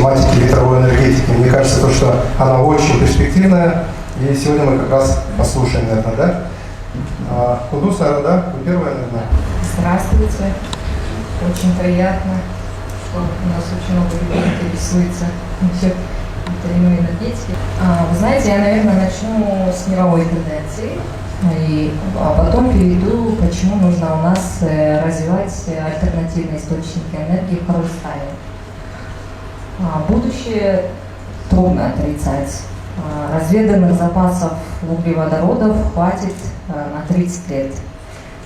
тематики ветровой энергетики. Мне кажется, то, что она очень перспективная, и сегодня мы как раз послушаем, наверное, да? Кудус, наверное, да? Вы первая, наверное. Здравствуйте. Очень приятно, что у нас очень много людей интересуется ветряной энергетикой. Вы знаете, я, наверное, начну с мировой тенденции, а потом перейду, почему нужно у нас развивать альтернативные источники энергии в Казахстане. Будущее трудно отрицать. Разведанных запасов углеводородов хватит на 30 лет.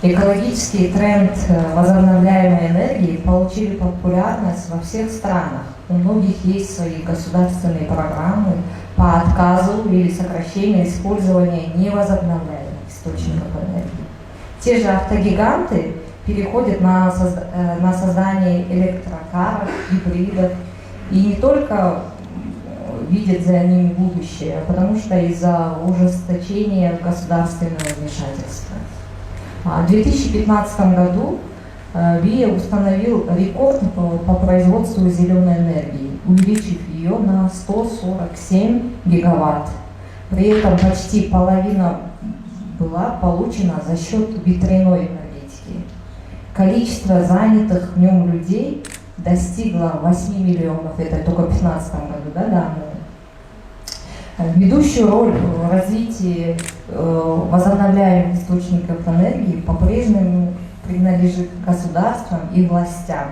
Экологический тренд возобновляемой энергии получили популярность во всех странах. У многих есть свои государственные программы по отказу или сокращению использования невозобновляемых источников энергии. Те же автогиганты переходят на создание электрокаров, гибридов, и не только видят за ними будущее, а потому что из-за ужесточения государственного вмешательства. В 2015 году ВИА установил рекорд по производству зеленой энергии, увеличив ее на 147 гигаватт. При этом почти половина была получена за счет ветряной энергетики. Количество занятых в нем людей достигло 8 миллионов, это только в 2015 году, да, данные. Ведущую роль в развитии возобновляемых источников энергии по-прежнему принадлежит государствам и властям.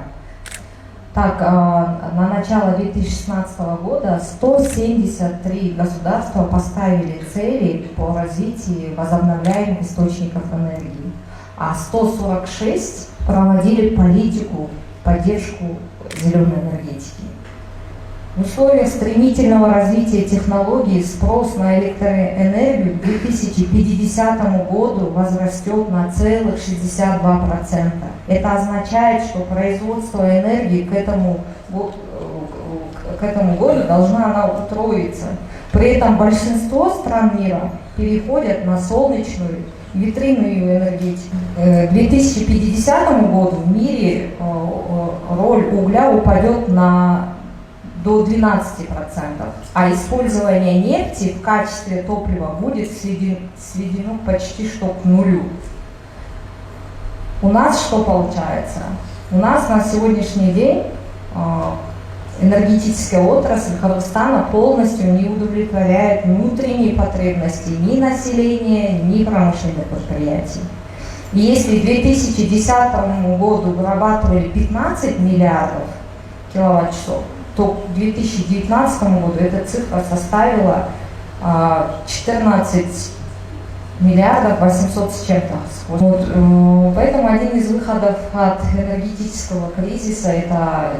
Так, на начало 2016 года 173 государства поставили цели по развитию возобновляемых источников энергии, а 146 проводили политику в поддержку зеленой энергетики. В условиях стремительного развития технологий спрос на электроэнергию к 2050 году возрастет на целых 62%. Это означает, что производство энергии к этому году должна утроиться. При этом большинство стран мира переходят на солнечную и ветряную энергетику. К 2050 году в мире роль угля упадет до 12%, а использование нефти в качестве топлива будет сведено почти что к нулю. У нас что получается? У нас на сегодняшний день энергетическая отрасль Казахстана полностью не удовлетворяет внутренние потребности ни населения, ни промышленных предприятий. И если к 2010 году вырабатывали 15 миллиардов киловатт-часов, то к 2019 году эта цифра составила 14 миллиардов 800 с чем-то. Поэтому один из выходов от энергетического кризиса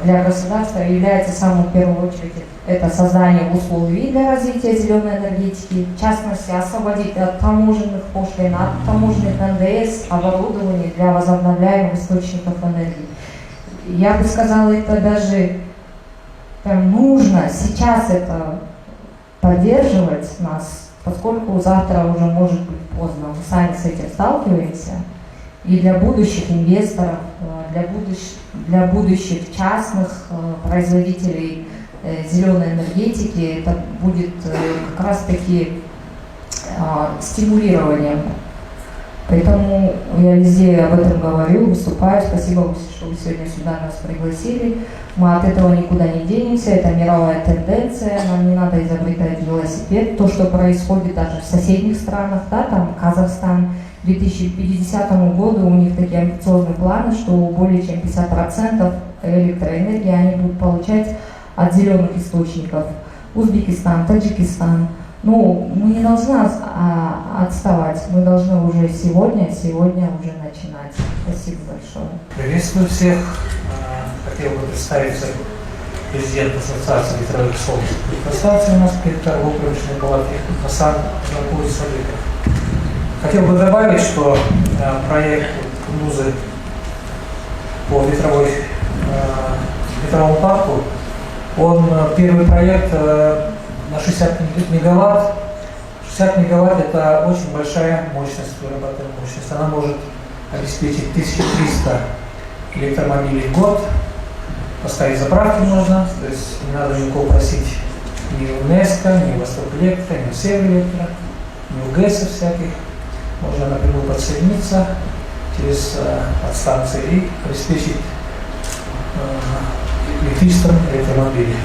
для государства является самым в первую очередь это создание условий для развития зеленой энергетики, в частности освободить от таможенных пошлин, от таможенных НДС оборудование для возобновляемых источников энергии. Я бы сказала, это даже прям нужно сейчас это поддерживать нас, поскольку завтра уже может быть поздно. Мы сами с этим сталкиваемся. И для будущих инвесторов, для будущих частных производителей зеленой энергетики это будет как раз таки стимулированием. Поэтому я везде об этом говорю, выступаю. Спасибо, что вы сегодня сюда нас пригласили. Мы от этого никуда не денемся, это мировая тенденция, нам не надо изобретать велосипед. То, что происходит даже в соседних странах, да, там Казахстан, к 2050 году у них такие амбициозные планы, что более чем 50% электроэнергии они будут получать от зеленых источников. Узбекистан, Таджикистан. Ну, мы не должны отставать, мы должны уже сегодня уже начинать. Спасибо большое. Приветствую всех. Хотел бы представиться президент Ассоциации ветровых солнечных электростанций у нас при торгово-промышленной палате Хасан Садыков. Хотел бы добавить, что проект КНУЗы по ветровому парку, он первый проект на 60 мегаватт. 60 мегаватт – это очень большая мощность, вырабатываемая мощность. Она может обеспечить 1300 электромобилей в год. поставить заправки можно, то есть не надо никого просить ни у НЭСКО, ни у Восток Электро, ни у Северэлектро, ни у ГЭСов всяких. Можно напрямую подсоединиться через подстанции и обеспечить электричеством электромобили.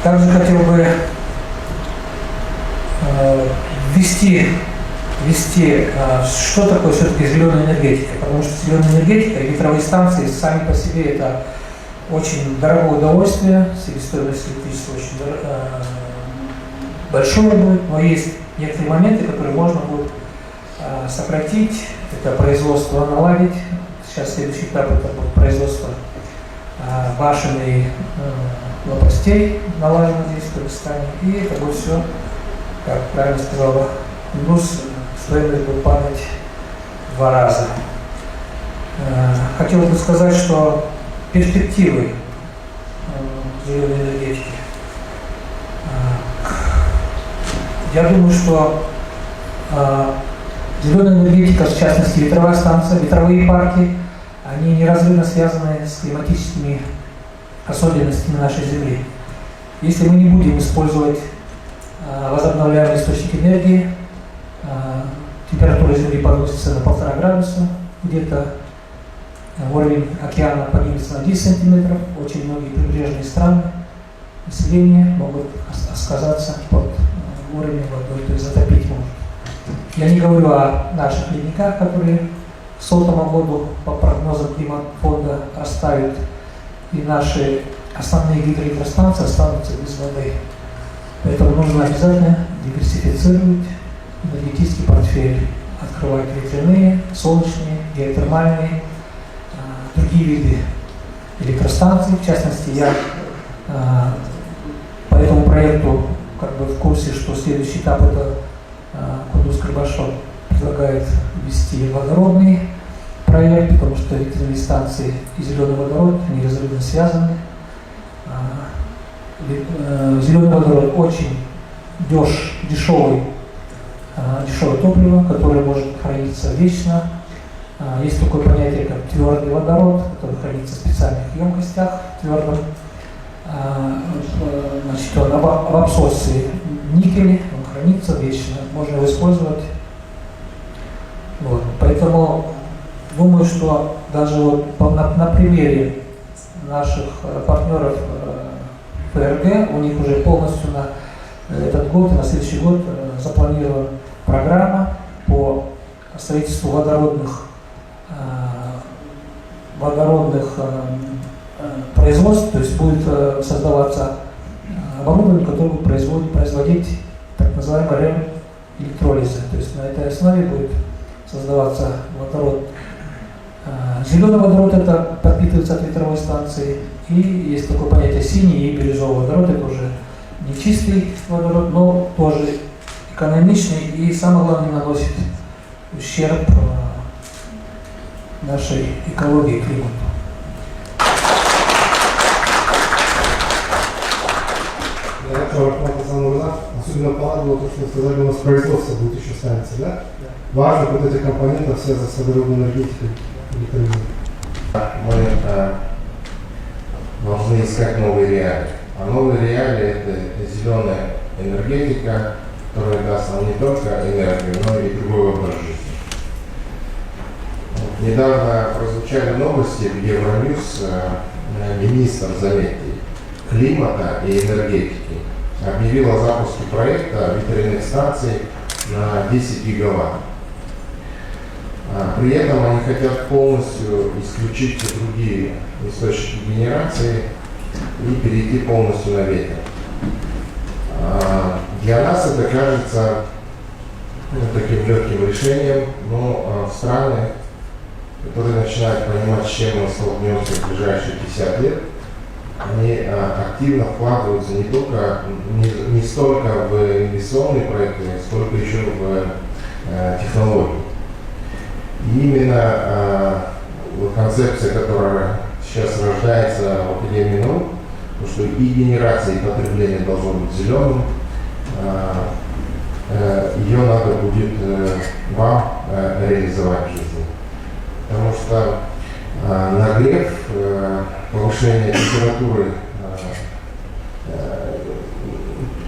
Также хотел бы ввести, что такое все-таки зеленая энергетика, потому что зеленая энергетика и ветровые станции сами по себе это очень дорогое удовольствие, себестоимость электричества очень большое будет, но есть некоторые моменты, которые можно будет сократить, это производство наладить. Сейчас следующий этап это будет производство башен и лопастей наладено здесь в Кыргызстане, и это будет все, как правильно сказала Индус, стоимость будет падать в 2 раза. Хотел бы сказать, что перспективы зеленой энергетики. Я думаю, что зеленая энергетика, в частности ветровая станция, ветровые парки, они неразрывно связаны с климатическими особенностями нашей Земли. Если мы не будем использовать возобновляемые источники энергии, температура Земли повысится на 1,5 градуса, где-то уровень океана поднимется на 10 сантиметров, очень многие прибрежные страны, население могут сказаться под уровнем воды, то есть затопить может. Я не говорю о наших ледниках, которые к 100 году по прогнозам климат-фонда растают, и наши основные гидроэлектростанции останутся без воды. Поэтому нужно обязательно диверсифицировать энергетический портфель, открывать ветряные, солнечные, геотермальные, другие виды электростанций. В частности, я по этому проекту как бы в курсе, что следующий этап это Кудус Карбашов предлагает ввести водородный проект, потому что ветряные станции и зеленый водород неразрывно связаны. Зеленый водород очень дешевое топливо, которое может храниться вечно. Есть такое понятие, как твердый водород, который хранится в специальных емкостях твердом. Значит, он в абсорбции никеля, он хранится вечно, можно его использовать. Вот. Поэтому думаю, что даже вот на примере наших партнеров ФРГ, у них уже полностью на этот год и на следующий год запланирована программа по строительству водородных производств, то есть будет создаваться оборудование, которое будет производить так называемый РЭМ электролиза. То есть на этой основе будет создаваться водород. Зеленый водород это подпитывается от ветровой станции, и есть такое понятие синий и бирюзовый водород, это уже не чистый водород, но тоже экономичный и, самое главное, наносит ущерб нашей экологии и климату. Особенно порадовало то, что сказали, у нас производство будет еще ставиться, да? Важно вот эти компоненты связаны с водородной энергетикой. Мы должны искать новые реалии. А новые реалии – это зеленая энергетика, которая даст нам не только энергию, но и другой образ жизни. Недавно прозвучали новости в Евроньюз, министр, заметьте, климата и энергетики объявил о запуске проекта ветряных станций на 10 гигаватт. При этом они хотят полностью исключить другие источники генерации и перейти полностью на ветер. Для нас это кажется таким легким решением, но страны, которые начинают понимать, с чем мы столкнемся в ближайшие 50 лет, они активно вкладываются не столько в инвестиционные проекты, сколько еще в технологии. И именно концепция, которая сейчас рождается в Академии наук, что и генерация, и потребление должно быть зеленым, ее надо будет вам реализовать в жизни. Потому что нагрев, повышение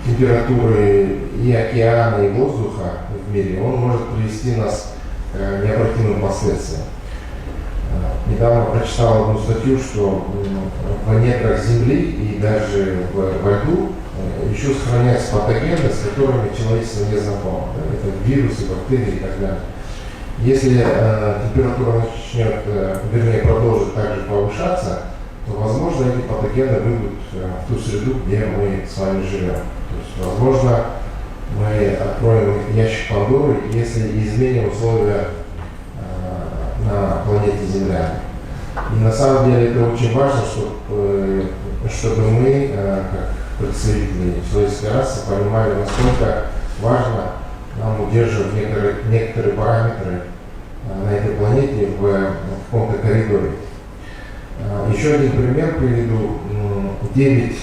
температуры и океана, и воздуха в мире, он может привести нас к необратимым последствиям. Недавно прочитал одну статью, что в недрах Земли и даже во льду еще сохраняются патогены, с которыми человечество не знакомо. Да? Это вирусы, бактерии и так далее. Если температура начнет, продолжит также повышаться, то, возможно, эти патогены выйдут в ту среду, где мы с вами живем. То есть, возможно, мы откроем ящик Пандоры, если изменим условия на планете Земля. И на самом деле это очень важно, чтобы мы, как представители человеческой расы, понимали, насколько важно нам удерживать некоторые параметры на этой планете в каком-то коридоре. Еще один пример приведу. 9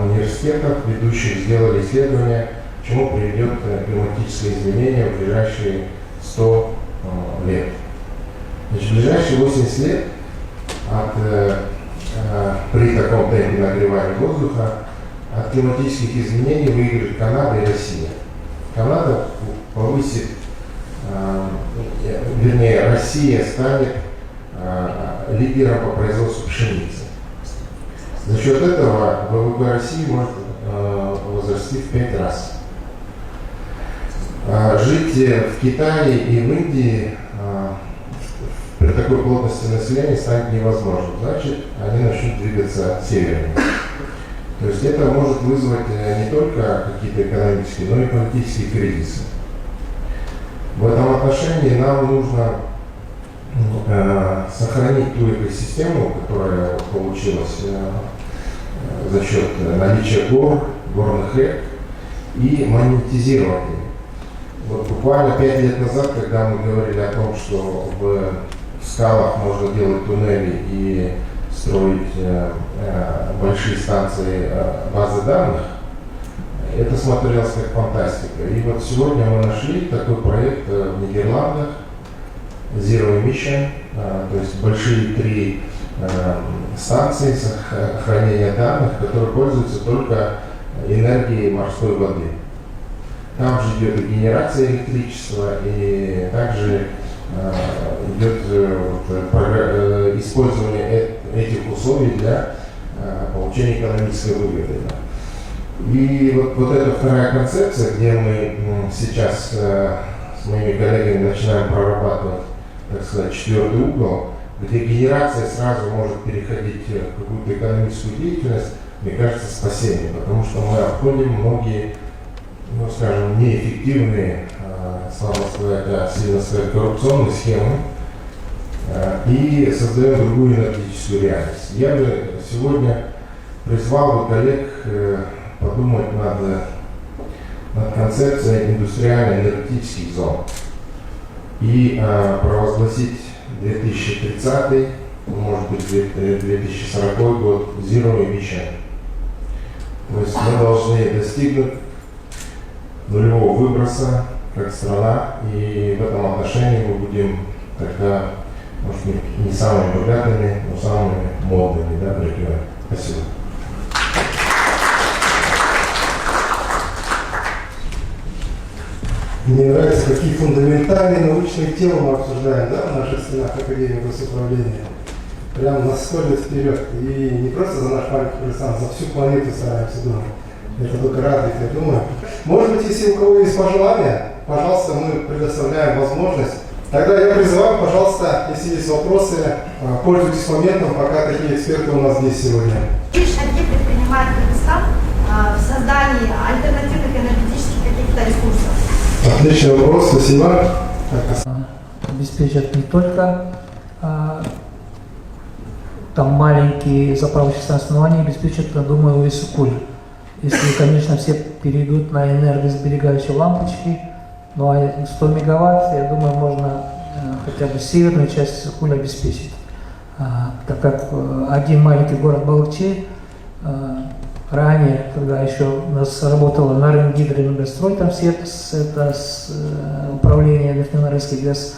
университетов ведущих сделали исследование, к чему приведет климатическое изменение в ближайшие 100 лет. Значит, в ближайшие 80 лет при таком темпе нагревания воздуха от климатических изменений выиграют Канада и Россия. Канада повысит, Россия станет лидером по производству пшеницы. За счет этого ВВП России может возрасти в 5 раз. Жить в Китае и в Индии при такой плотности населения станет невозможным. Значит, они начнут двигаться севернее. То есть это может вызвать не только какие-то экономические, но и политические кризисы. В этом отношении нам нужно сохранить ту экосистему, которая получилась за счет наличия гор, горных рек, и монетизировать их. Вот буквально 5 лет назад, когда мы говорили о том, что в скалах можно делать туннели и строить большие станции базы данных, это смотрелось как фантастика. И вот сегодня мы нашли такой проект в Нидерландах, Zero Emission, то есть большие 3 станции хранения данных, которые пользуются только энергией морской воды. Там же идет и генерация электричества, и также идет использование этих условий для получения экономической выгоды. И вот эта вторая концепция, где мы сейчас с моими коллегами начинаем прорабатывать, так сказать, 4-й угол, где генерация сразу может переходить в какую-то экономическую деятельность, мне кажется, спасением, потому что мы обходим многие, ну, скажем, неэффективные, слабо сказать, сильно сказать, коррупционные схемы и создаем другую энергетическую реальность. Я бы сегодня призвал бы коллег подумать над концепцией индустриально-энергетических зон и провозгласить 2030, может быть 2040 год Zero Emission. То есть мы должны достигнуть нулевого выброса как страна, и в этом отношении мы будем тогда, может быть, не самыми богатыми, но самыми модными, да, в регионе. Спасибо. Мне нравится, какие фундаментальные научные темы мы обсуждаем, да, в наших стенах Академии госуправления. Прямо на 100 лет вперед. И не просто за наш маленький Казахстан, за всю планету стараемся думать. Это только радует, я думаю. Может быть, если у кого есть пожелания, пожалуйста, мы предоставляем возможность. Тогда я призываю, пожалуйста, если есть вопросы, пользуйтесь моментом, пока такие эксперты у нас здесь сегодня. Какие шаги предпринимает Казахстан в создании альтернативных энергетических каких-то ресурсов? Отличный вопрос, спасибо. Обеспечат не только там маленькие заправочные станции, но они обеспечат, я думаю, весь Исыкуль. Если, конечно, все перейдут на энергосберегающие лампочки, ну а 100 мегаватт, я думаю, можно хотя бы северную часть Исыкуля обеспечить. Так как один маленький город Балыкчи ранее, когда еще у нас работала Нарынгидроэнергострой, там с управления Нефтяно-Русский ГЭС,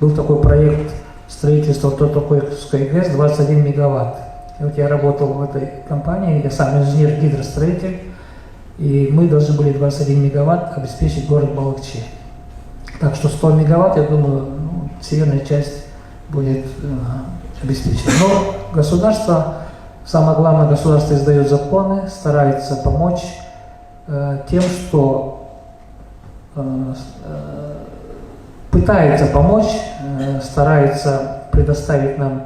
был такой проект строительства Тотокойской ГЭС 21 мегаватт. И вот я работал в этой компании, я сам инженер-гидростроитель, и мы должны были 21 мегаватт обеспечить город Балыкчи. Так что 100 мегаватт, я думаю, северная часть будет обеспечена. Но государство, самое главное, государство издает законы, старается помочь тем, что пытается помочь, старается предоставить нам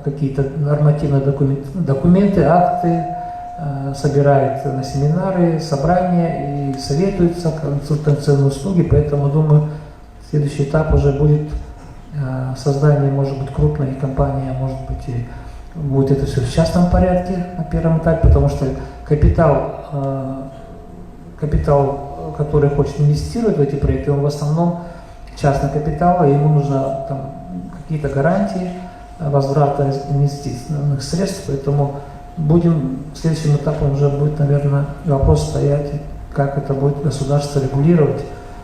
какие-то нормативные документы, акты, собирает на семинары, собрания и советуется, консультационные услуги. Поэтому, думаю, следующий этап уже будет создание, может быть, крупной компании, может быть, и будет это все в частном порядке на первом этапе, потому что капитал, который хочет инвестировать в эти проекты, он в основном частный капитал, и ему нужно там какие-то гарантии возврата инвестиционных средств, поэтому будем, следующим этапом уже будет, наверное, вопрос стоять, как это будет государство регулировать.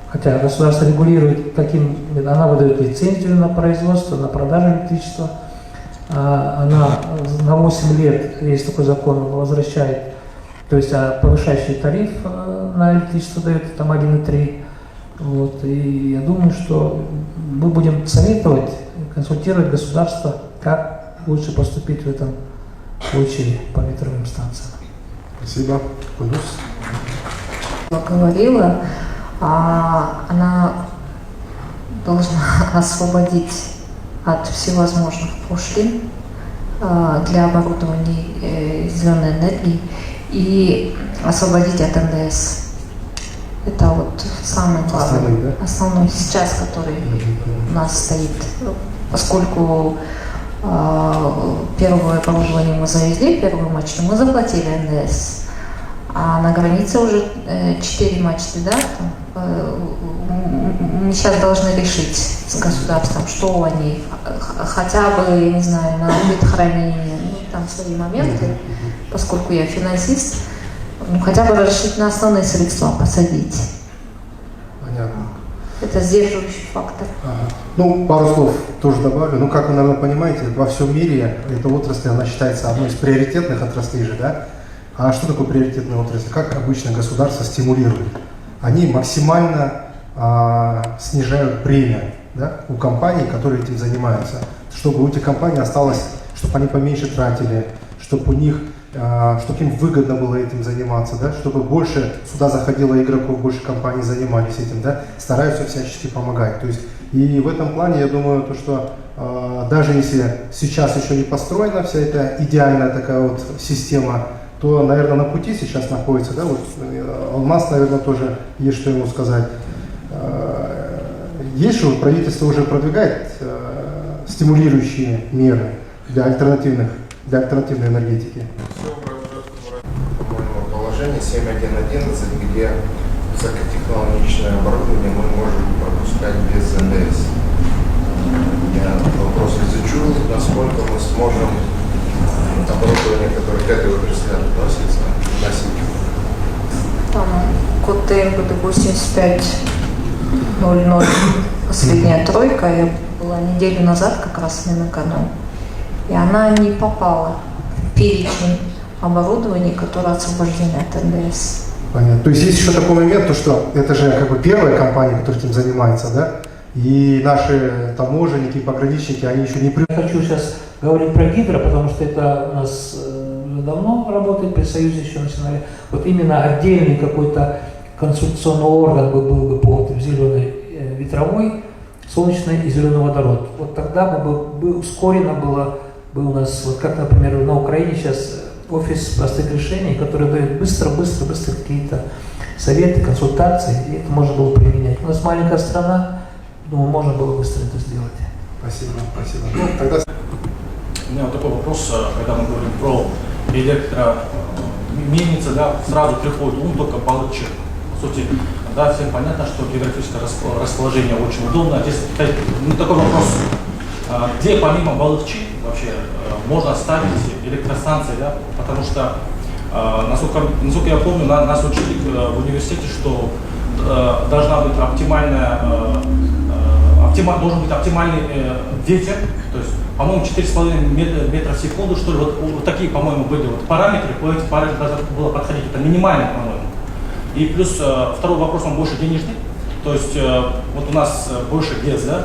Хотя государство регулирует, она выдает лицензию на производство, на продажу электричества, она на 8 лет, есть такой закон, возвращает, то есть повышающий тариф на электричество дает, там 1,3. Вот, и я думаю, что мы будем советовать, консультировать государство, как лучше поступить в этом случае по ветровым станциям. Спасибо. Кундус. Говорила, она должна освободить от всевозможных пошлин для оборудования зеленой энергии и освободить от НДС. Это вот самый главный, основной сейчас, который у нас стоит, поскольку первое оборудование мы завезли, первую мачту мы заплатили НДС, а на границе уже 4 мачты, да, мы сейчас должны решить с государством, что они, хотя бы, я не знаю, на хранение, там свои моменты, поскольку я финансист, хотя бы разрешить на основные средства посадить. Понятно. Это сдерживающий фактор. Ну, пару слов тоже добавлю. Ну, как вы, наверное, понимаете, во всем мире эта отрасль, она считается одной из приоритетных отраслей же, да? А что такое приоритетная отрасль? Как обычно государство стимулирует? Они максимально снижают премию, да, у компаний, которые этим занимаются, чтобы у этих компаний осталось, чтобы они поменьше тратили, чтобы у них чтобы им выгодно было этим заниматься, да, чтобы больше сюда заходило игроков, больше компаний занимались этим, да, стараются всячески помогать. То есть, и в этом плане, я думаю, то, что даже если сейчас еще не построена вся эта идеальная такая вот система, то, наверное, на пути сейчас находится, да, вот Алмаз, наверное, тоже есть что ему сказать. Есть же, правительство уже продвигает стимулирующие меры для альтернативной энергетики. По-моему, положение 7.1.11, где высокотехнологичное оборудование мы можем пропускать без НДС. Я вопрос изучу, насколько мы сможем оборудование, которое к этой отрасли относится, вносить. Там код ТМ 8500, последняя тройка, я была неделю назад как раз на Минэконом, и она не попала в перечень оборудования, которое освобождено от НДС. Понятно. То есть есть еще такой момент, то что это же как бы первая компания, которая этим занимается, да? И наши таможенники, пограничники, они еще не Я хочу сейчас говорить про гидро, потому что это у нас давно работает, при Союзе еще начинали. Вот именно отдельный какой-то консультационный орган был бы по зеленой ветровой, солнечной и зеленый водород. Вот тогда бы ускорено было бы у нас, вот как, например, на Украине сейчас офис простых решений, который дает быстро какие-то советы, консультации, и это можно было применять. У нас маленькая страна, думаю, можно было быстро это сделать. Спасибо. Ну, тогда... У меня вот такой вопрос, когда мы говорим про электромельницы, да, сразу приходит ум только Балыкчи. По сути, да, всем понятно, что географическое расположение очень удобно. Здесь такой вопрос, где помимо Балыкчи вообще можно ставить электростанции, да, потому что, насколько я помню, нас учили в университете, что должна быть оптимальная должен быть оптимальный ветер, то есть, по-моему, 4,5 метра в секунду, что ли, вот такие, по-моему, были вот параметры, по этим параметрам должно было подходить, это минимально, по-моему. И плюс второй вопрос, он больше денежный, то есть вот у нас больше ГЭС, да,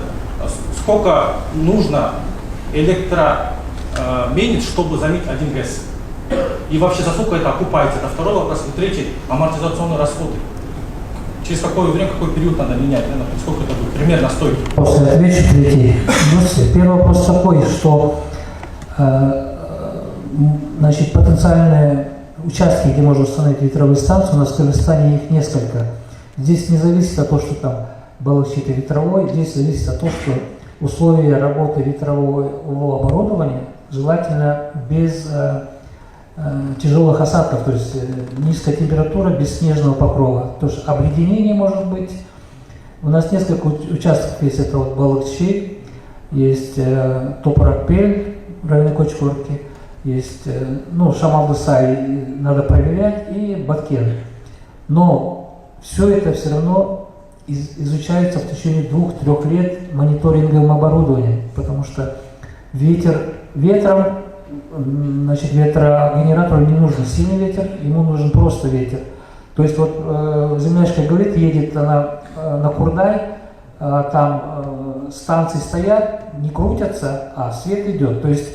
сколько нужно электроменец, чтобы заменить один ГЭС? И вообще за сколько это окупается? Это второй вопрос. И третий, амортизационные расходы. Через какое время, какой период надо менять? Сколько это будет примерно стоит? После отвечу третий. Первый вопрос такой, что значит, потенциальные участки, где можно установить ветровые станции, у нас в Кыргызстане их несколько. Здесь не зависит от того, что там баллочит ветровой, здесь зависит от того, что условия работы ветрового оборудования желательно без тяжелых осадков, то есть низкая температура без снежного покрова. То есть обледенение может быть. У нас несколько участков есть, это вот Балыкчи, есть Топрак-Пель в районе Кочкорки, есть Шамал-Дысай, надо проверять, и Баткен. Но все это все равно изучается в течение 2-3 лет мониторинговым оборудованием, потому что ветром, значит, ветрогенератору не нужен сильный ветер, ему нужен просто ветер. То есть вот землячка говорит, едет она на Курдай, там станции стоят, не крутятся, а свет идет. То есть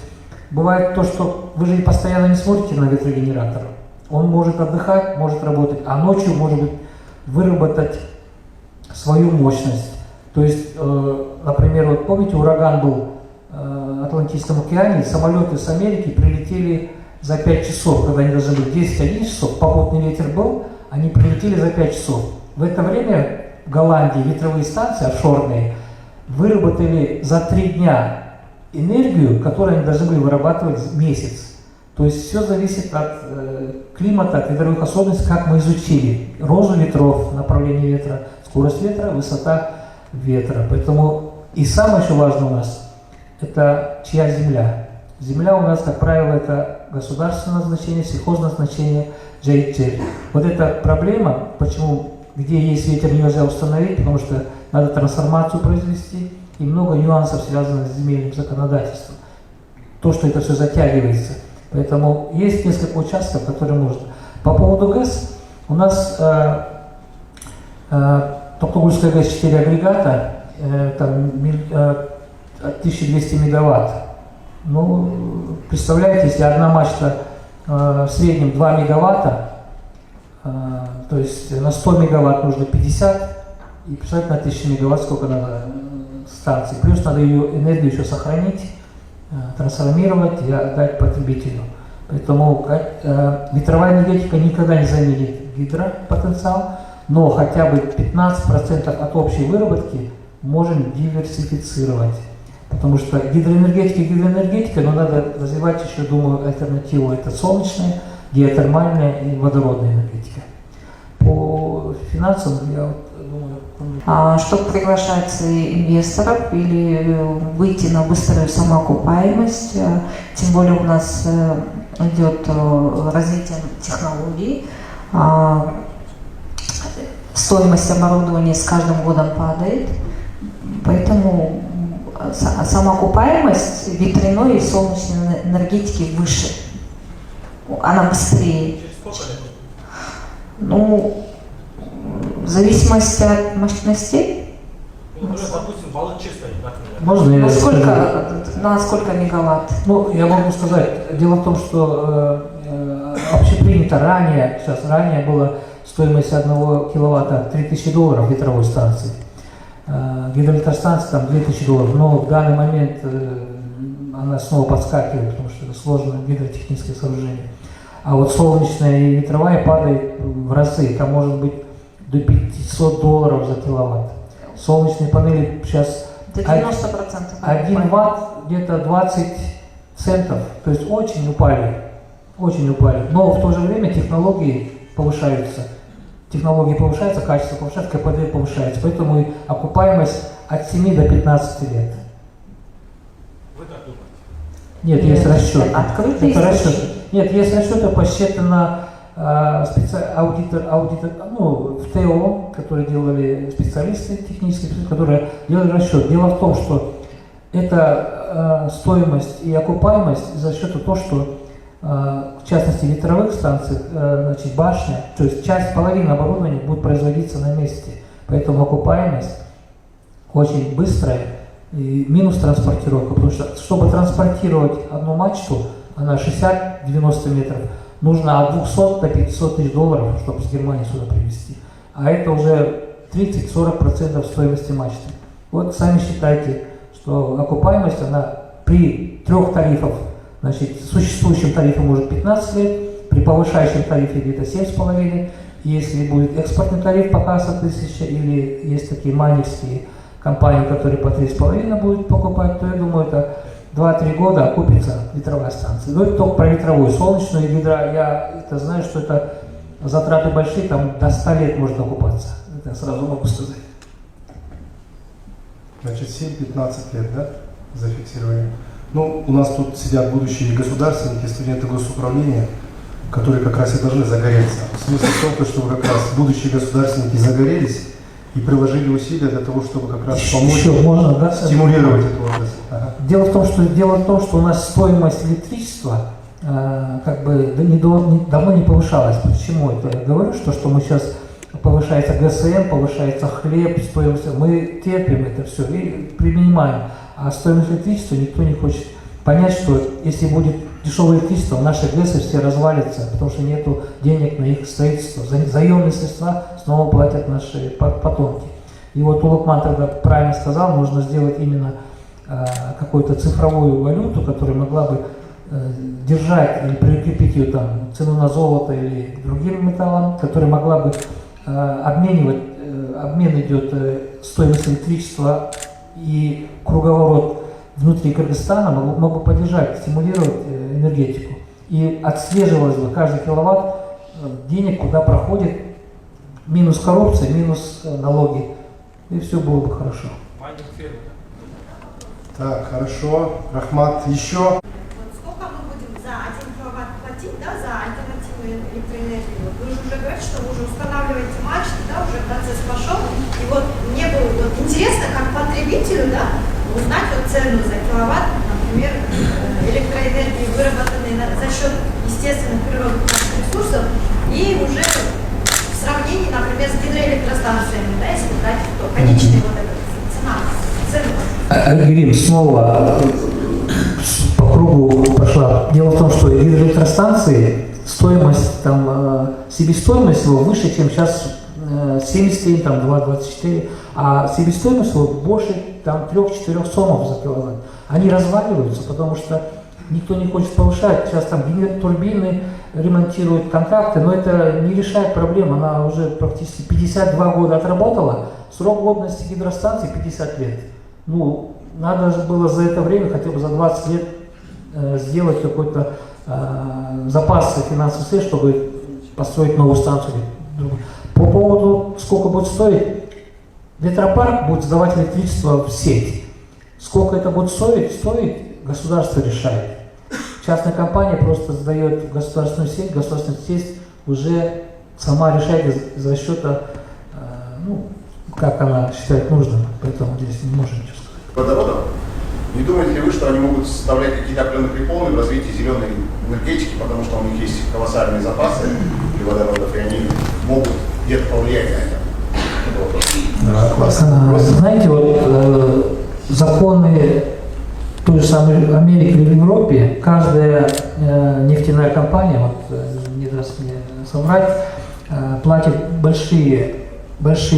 бывает то, что вы же постоянно не смотрите на ветрогенератор. Он может отдыхать, может работать, а ночью может быть выработать свою мощность. То есть, например, вот помните, ураган был в Атлантическом океане, самолеты с Америки прилетели за 5 часов, когда они должны были 10-11 часов, попутный ветер был, они прилетели за 5 часов. В это время в Голландии ветровые станции офшорные выработали за 3 дня энергию, которую они должны были вырабатывать месяц. То есть все зависит от климата, от ветровых особенностей, как мы изучили. Розу ветров, направление ветра, скорость ветра, высота ветра. Поэтому и самое еще важное у нас – это чья земля. Земля у нас, как правило, это государственное значение, сельхозназначение, JHL. Вот эта проблема, почему, где есть ветер, нельзя установить, потому что надо трансформацию произвести, и много нюансов, связанных с земельным законодательством. То, что это все затягивается. Поэтому есть несколько участков, которые можно. По поводу ГЭС, у нас Токтогульская ГЭС 4 агрегата, там 1200 мегаватт. Ну, представляете, если одна мачта в среднем 2 мегаватта, то есть на 100 мегаватт нужно 50, и представьте, на 1000 мегаватт сколько надо станций. Плюс надо ее энергию еще сохранить, трансформировать и отдать потребителю. Поэтому ветровая энергетика никогда не заменит гидропотенциал, но хотя бы 15% от общей выработки можем диверсифицировать. Потому что гидроэнергетика, но надо развивать еще, думаю, альтернативу. Это солнечная, геотермальная и водородная энергетика. По финансам, я вот думаю... Чтобы приглашать инвесторов или выйти на быструю самоокупаемость, тем более у нас идет развитие технологий, стоимость оборудования с каждым годом падает, поэтому самоокупаемость ветряной и солнечной энергетики выше, она быстрее. Ну, в зависимости от мощностей. Ну, допустим, баллочи стоит, например. Можно я На сколько мегаватт? Ну, я могу сказать, дело в том, что общепринято ранее была стоимость 1 киловатта $3000 ветровой станции. Гидроэлектростанция там $2000, но в данный момент она снова подскакивает, потому что это сложное гидротехническое сооружение. А вот солнечная и ветровая падает в разы, там может быть до $500 за киловатт. Солнечные панели сейчас До 90%. 1 ватт где-то 20 центов, то есть очень упали, но в то же время технологии повышаются, качество повышается, КПД повышается, поэтому и окупаемость от 7 до 15 лет. Вы так думаете? Нет, есть расчет. Открытые Это расчет. источники. Нет, есть расчеты, посчитано аудитор, ну, в ТО, которые делали специалисты технические, которые делали расчет. Дело в том, что это стоимость и окупаемость за счет того, что в частности ветровых станций, значит, башня, то есть половина оборудования будет производиться на месте. Поэтому окупаемость очень быстрая и минус транспортировка, потому что чтобы транспортировать одну мачту, она 60-90 метров, нужно от 200 до 500 тысяч долларов, чтобы с Германии сюда привезти. А это уже 30-40% стоимости мачты. Вот сами считайте, что окупаемость, она при 3 тарифах, значит, существующем тарифе может 15 лет, при повышающем тарифе где-то 7,5. Если будет экспортный тариф по 100 тысяч, или есть такие маневские компании, которые по 3,5 будут покупать, то я думаю, это 2-3 года окупится ветровая станция. Ну, это только про ветровую. Солнечную гидро, я это знаю, что это затраты большие, там до 100 лет можно окупаться. Это я сразу могу сказать. Значит, 7-15 лет, да, зафиксировали. Ну, у нас тут сидят будущие государственники, студенты госуправления, которые как раз и должны загореться. Смысл в том, чтобы как раз будущие государственники загорелись и приложили усилия для того, чтобы как раз помочь Еще можно, да, стимулировать эту область. Ага. Дело в том, что у нас стоимость электричества как бы давно не повышалась. Почему это я говорю? Что мы сейчас повышается ГСМ, повышается хлеб, стоимость, мы терпим это все и принимаем. А стоимость электричества никто не хочет понять, что если будет дешевое электричество, наши ГЭСы все развалятся, потому что нет денег на их строительство. Заемные средства снова платят наши потомки. И вот Улукман тогда правильно сказал, нужно сделать именно какую-то цифровую валюту, которая могла бы держать или прикрепить ее там цену на золото или другим металлам, которая могла бы обмен идет стоимость электричества и круговорот внутри Кыргызстана мог бы поддержать, стимулировать энергетику. И отслеживалось бы каждый киловатт денег, куда проходит, минус коррупция, минус налоги, и все было бы хорошо. Так, хорошо. Рахмат, еще? Вот сколько мы будем за 1 киловатт платить, да, за альтернативную электроэнергию? Вот вы же уже говорите, что вы уже устанавливаете мачты, да, уже процесс пошел. И вот мне было вот интересно, как потребителю, да, узнать вот цену за киловатт, например, электроэнергии, выработанной за счет естественных природных ресурсов, и уже в сравнении, например, с гидроэлектростанциями, да, если брать то конечная вот эта цена. Грим снова по кругу пошла. Дело в том, что гидроэлектростанции, стоимость, там, себестоимость его выше, чем сейчас 77, там, 2,24, а себестоимость его больше, там, 3-4 сомов за киловатт. Они разваливаются, потому что никто не хочет повышать. Сейчас там турбины ремонтируют, контракты, но это не решает проблему. Она уже практически 52 года отработала, срок годности гидростанции 50 лет. Ну, надо же было за это время, хотя бы за 20 лет, сделать какой-то запас финансовых средств, чтобы построить новую станцию. По поводу, сколько будет стоить, ветропарк будет сдавать электричество в сеть. Сколько это будет стоить, государство решает. Частная компания просто сдает государственную сеть уже сама решает за счет, ну, как она считает нужным, поэтому здесь не можем ничего сказать. Водородов. Не думаете ли вы, что они могут составлять какие-то определенные препоны в развитии зеленой энергетики, потому что у них есть колоссальные запасы водородов, и они могут где-то повлиять на это? Это вопрос. Знаете, вот законы той же самой Америки или в Европе, каждая нефтяная компания, вот не даст мне соврать, платит большие,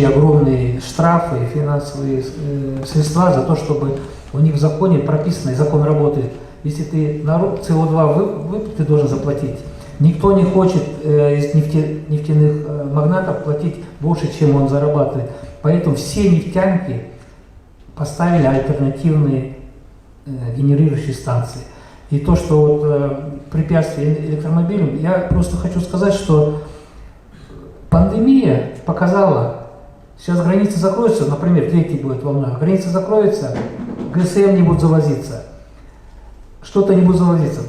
огромные штрафы, финансовые средства за то, чтобы у них в законе прописано, и закон работает. Если ты СО2 ты должен заплатить. Никто не хочет из нефтяных магнатов платить больше, чем он зарабатывает. Поэтому все нефтянки поставили альтернативные генерирующие станции. И то, что вот, препятствие электромобилям, я просто хочу сказать, что пандемия показала, сейчас границы закроются, например, третья будет волна, границы закроются, ГСМ не будут завозиться, что-то не будет завозиться,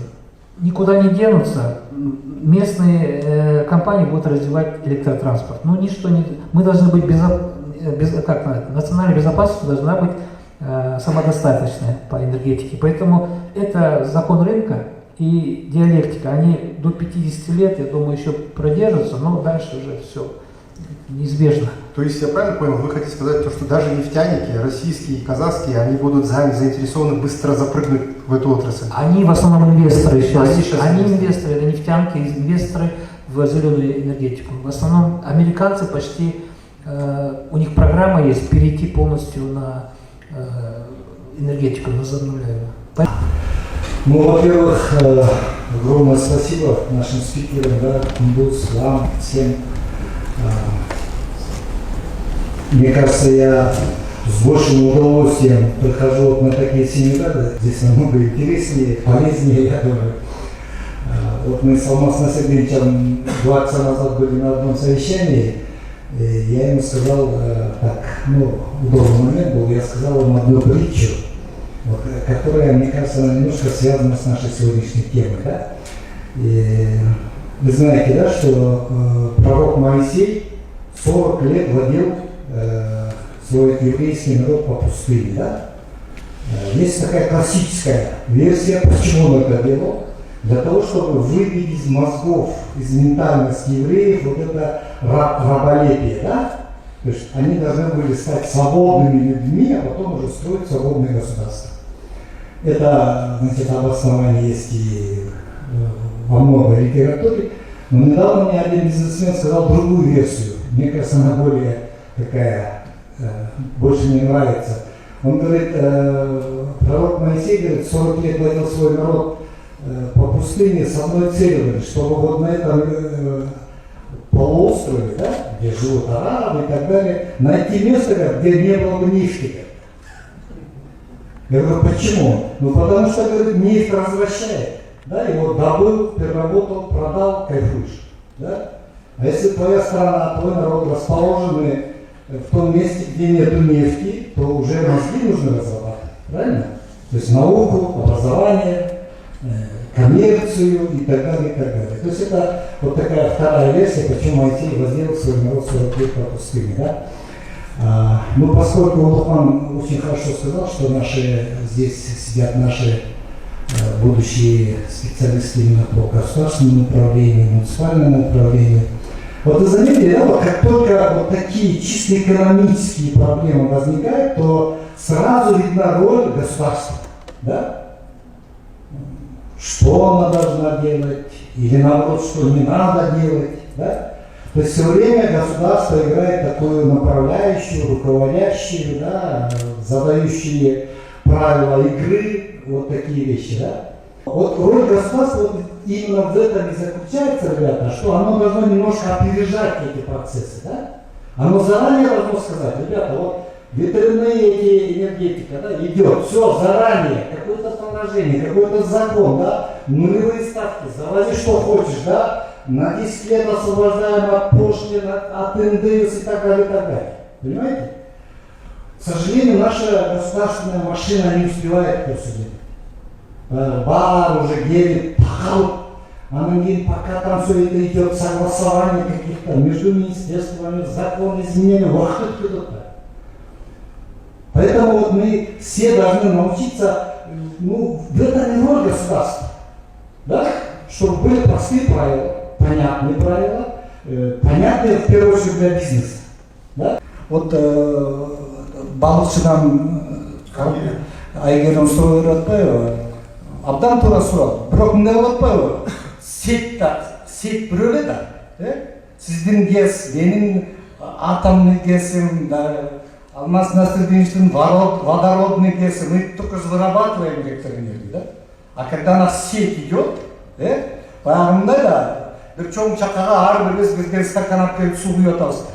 никуда не денутся, местные компании будут развивать электротранспорт. Ну, ничто не... Мы должны быть национальная безопасность должна быть самодостаточная по энергетике. Поэтому это закон рынка и диалектика. Они до 50 лет, я думаю, еще продержатся, но дальше уже все неизбежно. То есть я правильно понял, вы хотите сказать, то, что даже нефтяники, российские и казахские, они будут заинтересованы быстро запрыгнуть в эту отрасль? Они в основном инвесторы сейчас. Они инвесторы. инвесторы, это нефтянки, инвесторы в зеленую энергетику. В основном американцы почти, у них программа есть перейти полностью на энергетику возобновляемую. Ну, во-первых, огромное спасибо нашим спикерам, да, Кундуз, вам, всем. Мне кажется, я с большим удовольствием прихожу вот на такие семинары. Здесь намного интереснее, полезнее, я думаю. Вот мы с Алмасом Сергеевичем 2 часа назад были на одном совещании, и я ему сказал, так, ну, удобный момент был, я сказал ему одну притчу, вот, которая, мне кажется, она немножко связана с нашей сегодняшней темой. Да? И вы знаете, да, что пророк Моисей 40 лет водил свой еврейский народ по пустыне. Да? Есть такая классическая версия, почему он это делал. Для того, чтобы выбить из мозгов, из ментальности евреев вот это раболепие. Да? То есть они должны были стать свободными людьми, а потом уже строить свободное государство. Это, значит, обоснование есть и во многой литературе. Но недавно мне один бизнесмен сказал другую версию. Мне кажется, она более такая, больше мне нравится. Он говорит, пророк Моисей, говорит, 40 лет водил свой народ по пустыне с одной целью, чтобы вот на этом полуострове, да, где живут арабы и так далее, найти место, где не было бы нефти. Я говорю, почему? Ну потому что, говорит, нефть развращает. Да, его добыл, переработал, продал, кайфуешь. Да? А если твоя страна, твой народ расположены в том месте, где нет нефти, то уже мозги нужно разрабатывать. Правильно? То есть науку, образование, коммерцию и так далее, и так далее. То есть это вот такая вторая версия, почему Моисей возил свой народ 40 лет по пустыне. Да? Ну, поскольку Лухман очень хорошо сказал, что здесь сидят наши будущие специалисты именно по государственному управлению, муниципальному управлению. Вот вы заметили, да, вот как только вот такие чисто экономические проблемы возникают, то сразу видна роль государства. Да? Что она должна делать, или наоборот, что не надо делать. Да? То есть все время государство играет такую направляющую, руководящую, да, задающие правила игры, вот такие вещи. Да? Вот роль государства вот именно в этом и заключается, ребята, что оно должно немножко опережать эти процессы. Да? Оно заранее должно сказать, ребята, вот ветряные эти энергетика, да, идет, все заранее, какое-то положение, какой-то закон, да, нулевые ставки, заводи что хочешь, да, на 10 лет освобождаем от пошлин, от НДС и так далее, и так далее. Понимаете? К сожалению, наша государственная машина не успевает это все делать. Бар уже делит, пока там все это идет, согласование каких-то между министерствами, закон изменения, поэтому вот мы все должны научиться, ну, в этом не роль государства, да? Чтобы были простые правила, понятные правила, понятные в первую очередь для бизнеса. Да? Вот балықшыдан Айгерім сұрап жатпайбы, абдан тура сұрап, бірақ мындай болатпайбы, сет біреуле да, сіздің гес, менің атомный гесім, Алмаз Насырдиновичтің водородный гесі, мы только зарабатываем электроэнергию, да? А когда нас сеть идет, баяғында да, бір чоң чақаға әрбір бізге стакан алып келіп су құйып жатасыздар.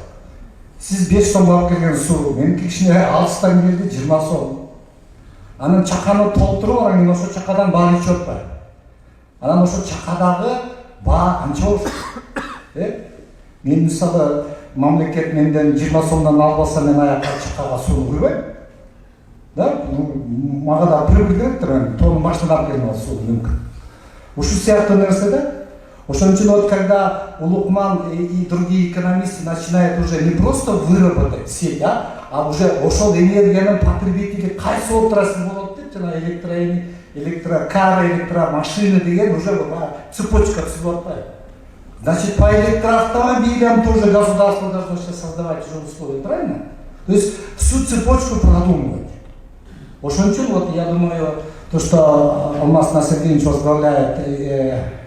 Сіз 5 сом алып келген су, менің кішкене алыстан келді 20 сом. Анан чақаны толтырып, анан ошо чақадан бал ішіп жатпай. Анан ошо чақадағы ба қанша болсын. Мен мысалы мамлекет менден 20 сомдан албаса, мен аяққа чақаға суды құйбаймын. Да? Мага да бір керек тұр, тонны машинадан алып келген суды мүмкін. Ошо сияқты нәрсе да, Вот когда Улукман и другие экономисты начинают уже не просто выработать все, да, а уже ошол энергияның потребители кайсы отрасль болот деп жана электрокар, электромашина деген уже цепочка түзүп атпайбы. Значит, по электроавтомобилям тоже государство должно сейчас создавать уже условия, правильно? То есть всю цепочку продумывать. Вот я думаю, то, что Алмаз Насырдинович возглавляет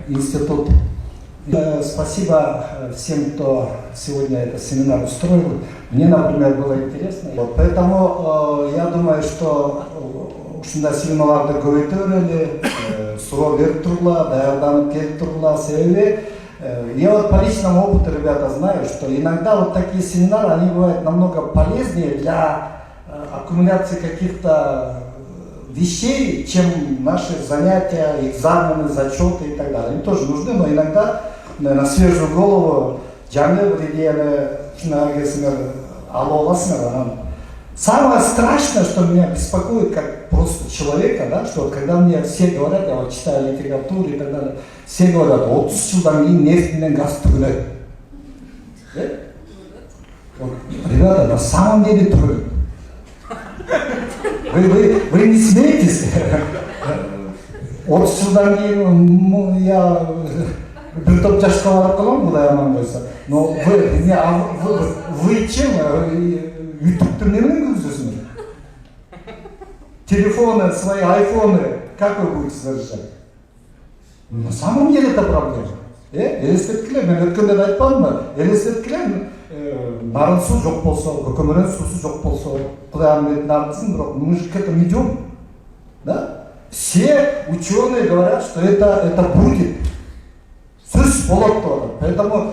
институт. Спасибо всем, кто сегодня этот семинар устроил. Мне, например, было интересно. Поэтому я думаю, что ушундай семинарларды көбөйтөлү, суроо берип тургула, даярданып келип тургула. Себеби я вот по личному опыту, ребята, знаю, что иногда вот такие семинары, они бывают намного полезнее для аккумуляции каких-то вещей, чем наши занятия, экзамены, зачеты и так далее. Они тоже нужны, но иногда на свежую голову жаңы бір идеяны ала аласыңар. Самое страшное, что меня беспокоит как просто человека, да, что когда мне все говорят, я вот читаю литературу и так далее, все говорят, 30 жылдан кейін нефть менен газ түгіледі. Ребята, на самом деле трудно. Вы не смеетесь? 30 жылдан кейін я бір топ жашқа барып қаламын, Құдай аман қойса. Но вы чем? Ютубты неменен көрсөсүңөр? Телефоны, свои айфоны, как вы будете содержать? На самом деле это проблема. Элестеткилер, мен өткөндө да айтпадымбы? Элестеткилер нарын суу жок болсо, көкөмөрөн суусу жок болсо, Кудай аманеттин артысын, бирок мы же к этому идем. Да? Все ученые говорят, что это будет. Сөз болот деп. Поэтому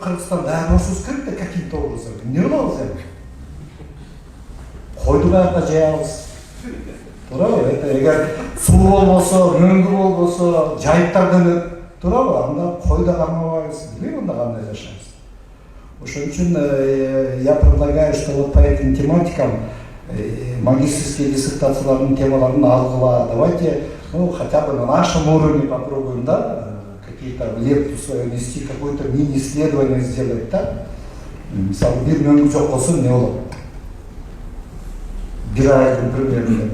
Кыргызстан даярдоосуз керек да каким-то образом. Не кылабыз эми? Койду каяка жаябыз. Туурабы? Это эгер суу болбосо, мөңгү болбосо, жайыттар көнөт, туурабы? Анда кой да кармабайбыз. Билбейм анда кандай жашайбыз. Ошон үчүн я предлагаю, что вот по этим тематикам магистерские диссертациялардын темаларын алгыла. Давайте, хотя бы на нашем уровне попробуем, да, какие-то лепту свою нести, какое-то мини-исследование сделать, да? Мисалы, бир мөңгү жок болсо эмне болот? Бир айдын примерно,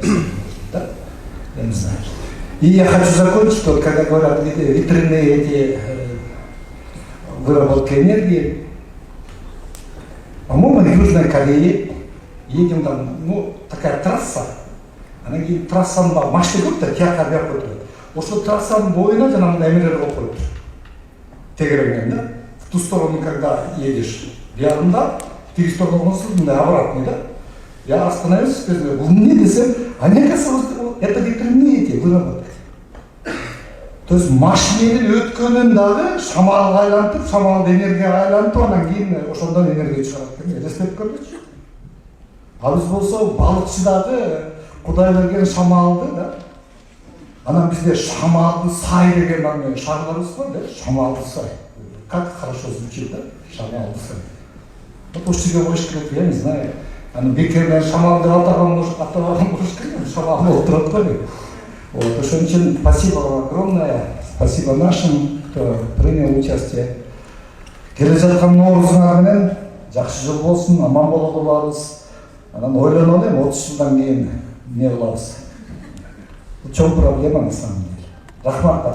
да? Я не знаю. И я хочу закончить, вот, когда говорят ветряные эти выработки энергии. По-моему, в Южной Корее едем там, такая трасса, она говорит, трассаның бар, машина көп да, тияка беріп отырады. Ошол трассаның бойына жанагындай эмелер коюп коюптур. Тегеренген, да? В ту сторону, когда едешь, рядом, в ту сторону, обратный, да? Я остановился, сказал, мне десем, а мне кажется, это ветряные эти выработки. То есть машиненин өткөнүн дагы шамалга айлантып, шамалды энергияга айлантып, анан кийин ошондон энергия чыгарат экен. Элестетип көрдүңүзчү? А биз болсо балыкчы дагы Кудай берген шамалды, да? Анан бизде шамалды сай деген аны шарларыбыз бар, да? Шамалды сай. Как хорошо звучит, да? Шамалды сай. Вот уж себе коюш керек, я не знаю. Аны бекерден шамал деп атаган болуш керек, шамал болуп турат го. Вот, ошон үчүн спасибо вам огромное, спасибо нашим, кто принял участие. Келе жаткан Ноорузуңар менен жакшы жыл болсун, аман бололу баарыбыз. Анан ойлонолу эми 30 жылдан кийин эмне кылабыз. В чем проблема на самом деле? Рахмат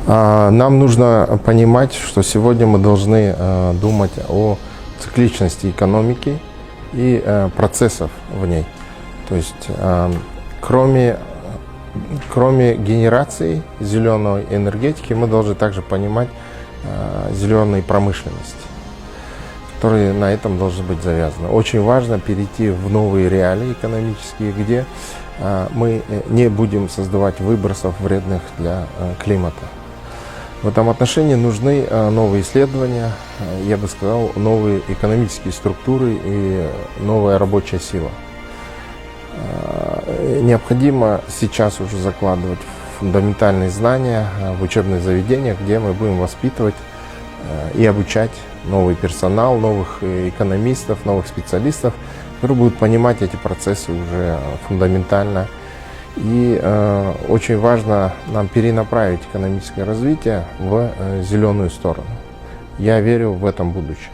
баарыңызга. Нам нужно понимать, что сегодня мы должны думать о цикличности экономики и процессов в ней. То есть кроме генерации зеленой энергетики мы должны также понимать зеленые промышленности, которые на этом должны быть завязаны. Очень важно перейти в новые реалии экономические, где мы не будем создавать выбросов вредных для климата. В этом отношении нужны новые исследования, я бы сказал, новые экономические структуры и новая рабочая сила. Необходимо сейчас уже закладывать фундаментальные знания в учебных заведениях, где мы будем воспитывать и обучать новый персонал, новых экономистов, новых специалистов, которые будут понимать эти процессы уже фундаментально И очень важно нам перенаправить экономическое развитие в зеленую сторону. Я верю в этом будущее.